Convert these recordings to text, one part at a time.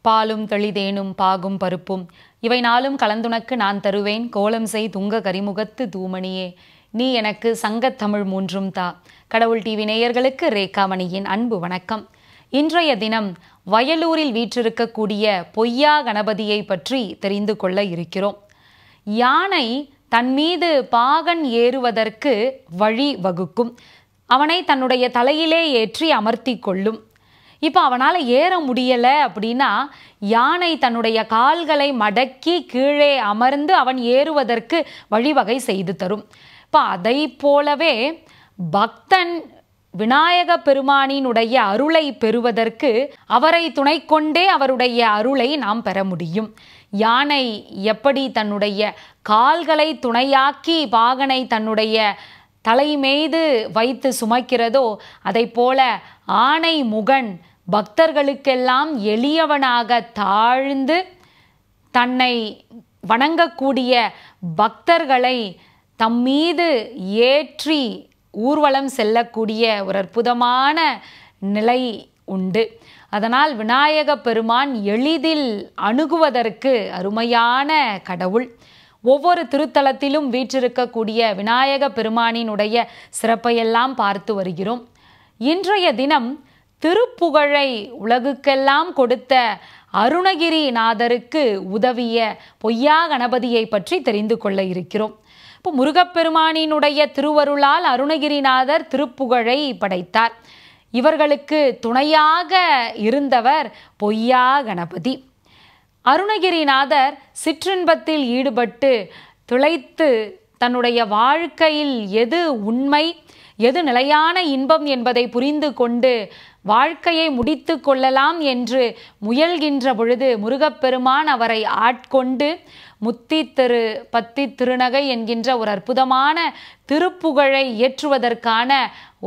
பாலும் தெளிதேனும் பாகும் பருப்பும் இவை நாளும் கலந்துனக்கு நான் தருவேன் கோலம் செய் துங்க கரிமுகத்து தூமணியே நீ எனக்கு சங்கத்தமிழ் மூன்றும் தா. கடவுள் டிவி நேயர்களுக்கு ரேகாமணியின் அன்பு வணக்கம். இன்றைய தினம் வயலூரில் வீற்றிருக்கக்கூடிய பொய்யா கணபதியை பற்றி தெரிந்து கொள்ள இருக்கிறோம். யானை தன் மீது பாகன் ஏறுவதற்கு வழி வகுக்கும். அவனை தன்னுடைய தலையிலே ஏற்றி அமர்த்தி கொள்ளும். இப்போ அவனால் ஏற முடியலை அப்படின்னா யானை தன்னுடைய கால்களை மடக்கி கீழே அமர்ந்து அவன் ஏறுவதற்கு வழிவகை செய்து தரும். இப்போ அதை போலவே பக்தன் விநாயக பெருமானினுடைய அருளை பெறுவதற்கு அவரை துணை கொண்டே அவருடைய அருளை நாம் பெற முடியும். யானை எப்படி தன்னுடைய கால்களை துணையாக்கி பாகனை தன்னுடைய தலை மீது வைத்து சுமக்கிறதோ அதை போல ஆனை முகன் பக்தர்களுக்கெல்லாம் எளியவனாக தாழ்ந்து தன்னை வணங்கக்கூடிய பக்தர்களை தம்மீது ஏற்றி ஊர்வலம் செல்லக்கூடிய ஒரு அற்புதமான நிலை உண்டு. அதனால் விநாயக பெருமான் எளிதில் அணுகுவதற்கு அருமையான கடவுள். ஒவ்வொரு திருத்தலத்திலும் வீற்றிருக்கக்கூடிய விநாயக பெருமானினுடைய சிறப்பையெல்லாம் பார்த்து வருகிறோம். இன்றைய தினம் திருப்புகழை உலகுக்கெல்லாம் கொடுத்த அருணகிரிநாதருக்கு உதவிய பொய்யா கணபதியை பற்றி தெரிந்து கொள்ள இருக்கிறோம். இப்போ முருகப்பெருமானினுடைய திருவருளால் அருணகிரிநாதர் திருப்புகழை படைத்தார். இவர்களுக்கு துணையாக இருந்தவர் பொய்யா கணபதி. அருணகிரிநாதர் சிற்றின்பத்தில் ஈடுபட்டு திளைத்து தன்னுடைய வாழ்க்கையில் எது உண்மை எது நிலையான இன்பம் என்பதை புரிந்து கொண்டு வாழ்க்கையை முடித்து கொள்ளலாம் என்று முயல்கின்ற பொழுது முருகப்பெருமான் அவரை ஆட்கொண்டு முத்தி திரு பத்தி திருநகை என்கின்ற ஒரு அற்புதமான திருப்புகழை இயற்றுவதற்கான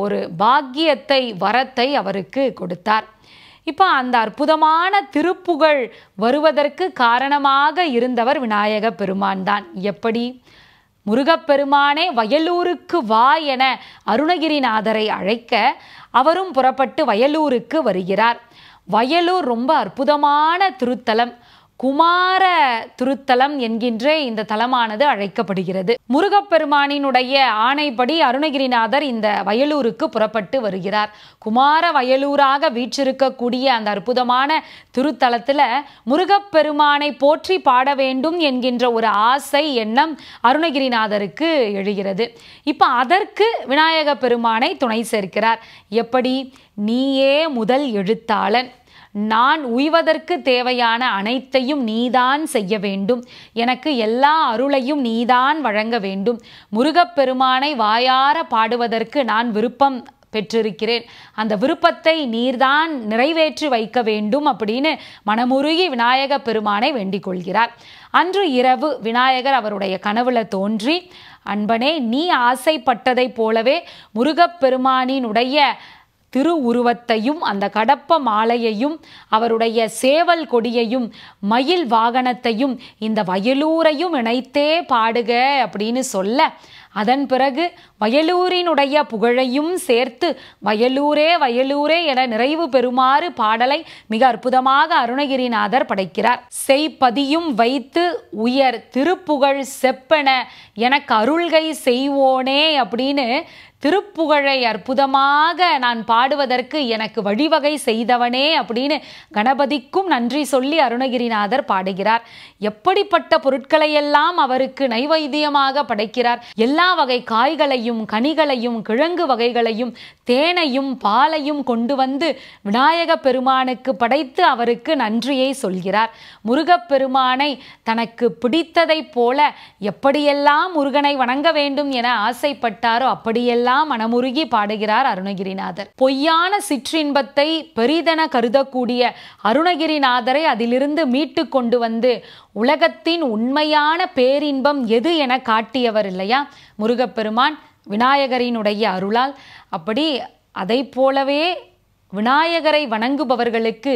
ஒரு பாக்கியத்தை வரத்தை அவருக்கு கொடுத்தார். இப்போ அந்த அற்புதமான திருப்புகழ் வருவதற்கு காரணமாக இருந்தவர் விநாயக பெருமான் தான். எப்படி? முருகப்பெருமானே வயலூருக்கு வா என அருணகிரிநாதரை அழைக்க அவரும் புறப்பட்டு வயலூருக்கு வருகிறார். வயலூர் ரொம்ப அற்புதமான திருத்தலம், குமார திருத்தலம் என்கின்ற இந்த தலமானது அழைக்கப்படுகிறது. முருகப்பெருமானினுடைய ஆணைப்படி அருணகிரிநாதர் இந்த வயலூருக்கு புறப்பட்டு வருகிறார். குமார வயலூராக வீற்றிருக்கக்கூடிய அந்த அற்புதமான திருத்தலத்தில் முருகப்பெருமானை போற்றி பாட வேண்டும் என்கின்ற ஒரு ஆசை எண்ணம் அருணகிரிநாதருக்கு எழுகிறது. இப்போ அதற்கு விநாயக பெருமானை துணை சேர்க்கிறார். எப்படி? நீயே முதல் எழுத்தாளன், நான் உய்வதற்கு தேவையான அனைத்தையும் நீதான் செய்ய வேண்டும், எனக்கு எல்லா அருளையும் நீதான் வழங்க வேண்டும், முருகப்பெருமானை வாயார பாடுவதற்கு நான் விருப்பம் பெற்றிருக்கிறேன், அந்த விருப்பத்தை நீர்தான் நிறைவேற்றி வைக்க வேண்டும் அப்படின்னு மனமுருகி விநாயக பெருமானை வேண்டிக் கொள்கிறார். அன்று இரவு விநாயகர் அவருடைய கனவுல தோன்றி, அன்பனே, நீ ஆசைப்பட்டதை போலவே முருகப்பெருமானினுடைய திரு உருவத்தையும் அந்த கடப்ப மாலையையும் அவருடைய சேவல் கொடியையும் மயில் வாகனத்தையும் இந்த வயலூரையும் இணைத்தே பாடுக அப்படின்னு சொல்ல, அதன் பிறகு வயலூரினுடைய புகழையும் சேர்த்து வயலூரே வயலூரே என நிறைவு பெறுமாறு பாடலை மிக அற்புதமாக அருணகிரிநாதர் படைக்கிறார். செய்பதியும் வைத்து உயர் திருப்புகழ் செப்பென எனக்கு அருள்கை செய்வோனே அப்படின்னு திருப்புகழை அற்புதமாக நான் பாடுவதற்கு எனக்கு வழிவகை செய்தவனே அப்படின்னு கணபதிக்கும் நன்றி சொல்லி அருணகிரிநாதர் பாடுகிறார். எப்படிப்பட்ட பொருட்களையெல்லாம் அவருக்கு நைவேத்தியமாக படைக்கிறார். எல்லா வகை காய்களையும் கனிகளையும் கிழங்கு வகைகளையும் தேனையும் பாலையும் கொண்டு வந்து விநாயக பெருமானுக்கு படைத்து அவருக்கு நன்றியை சொல்கிறார். முருகப்பெருமானை தனக்கு பிடித்ததை போல எப்படியெல்லாம் முருகனை வணங்க வேண்டும் என ஆசைப்பட்டாரோ அப்படியெல்லாம் மனமுருகி பாடுகிறார் அருணகிரிநாதர். பொய்யான சிற்றின்பத்தை பெரிதென கருதக்கூடிய அருணகிரிநாதரை அதிலிருந்து மீட்டு கொண்டு வந்து உலகத்தின் உண்மையான பேரின்பம் எது என காட்டியவர் இல்லையா முருகப்பெருமான் விநாயகரினுடைய அருளால். அப்படி அதை போலவே விநாயகரை வணங்குபவர்களுக்கு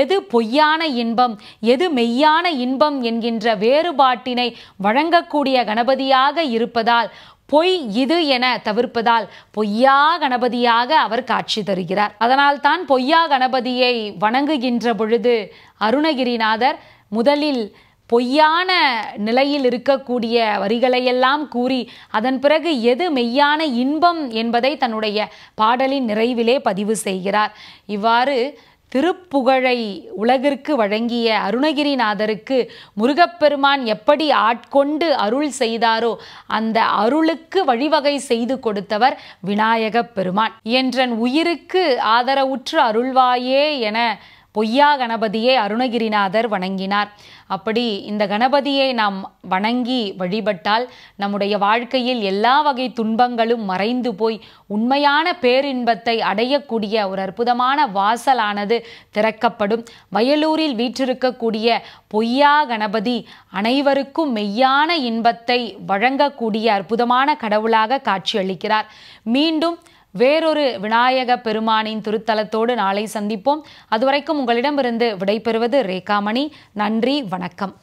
எது பொய்யான இன்பம் எது மெய்யான இன்பம் என்கின்ற வேறுபாட்டினை வழங்கக்கூடிய கணபதியாக இருப்பதால் பொய் இது என தவிர்ப்பதால் பொய்யா கணபதியாக அவர் காட்சி தருகிறார். அதனால்தான் பொய்யா கணபதியை வணங்குகின்ற பொழுது அருணகிரிநாதர் முதலில் பொய்யான நிலையில் இருக்கக்கூடிய வரிகளையெல்லாம் கூறி அதன் பிறகு எது மெய்யான இன்பம் என்பதை தன்னுடைய பாடலின் நிறைவிலே பதிவு செய்கிறார். இவ்வாறு திருப்புகழை உலகிற்கு வழங்கிய அருணகிரிநாதருக்கு முருகப்பெருமான் எப்படி ஆட்கொண்டு அருள் செய்தாரோ அந்த அருளுக்கு வழிவகை செய்து கொடுத்தவர் விநாயகப் பெருமான். என்றன் உயிருக்கு ஆதரவுற்று அருள்வாயே என பொய்யா கணபதியை அருணகிரிநாதர் வணங்கினார். அப்படி இந்த கணபதியை நாம் வணங்கி வழிபட்டால் நம்முடைய வாழ்க்கையில் எல்லா வகை துன்பங்களும் மறைந்து போய் உண்மையான பேரின்பத்தை அடையக்கூடிய ஒரு அற்புதமான வாசலானது திறக்கப்படும். வயலூரில் வீற்றிருக்கக்கூடிய பொய்யா கணபதி அனைவருக்கும் மெய்யான இன்பத்தை வழங்கக்கூடிய அற்புதமான கடவுளாக காட்சியளிக்கிறார். மீண்டும் வேறொரு விநாயக பெருமானின் திருத்தலத்தோடு நாளை சந்திப்போம். அதுவரைக்கும் உங்களிடமிருந்து விடைபெறுவது ரேகாமணி. நன்றி, வணக்கம்.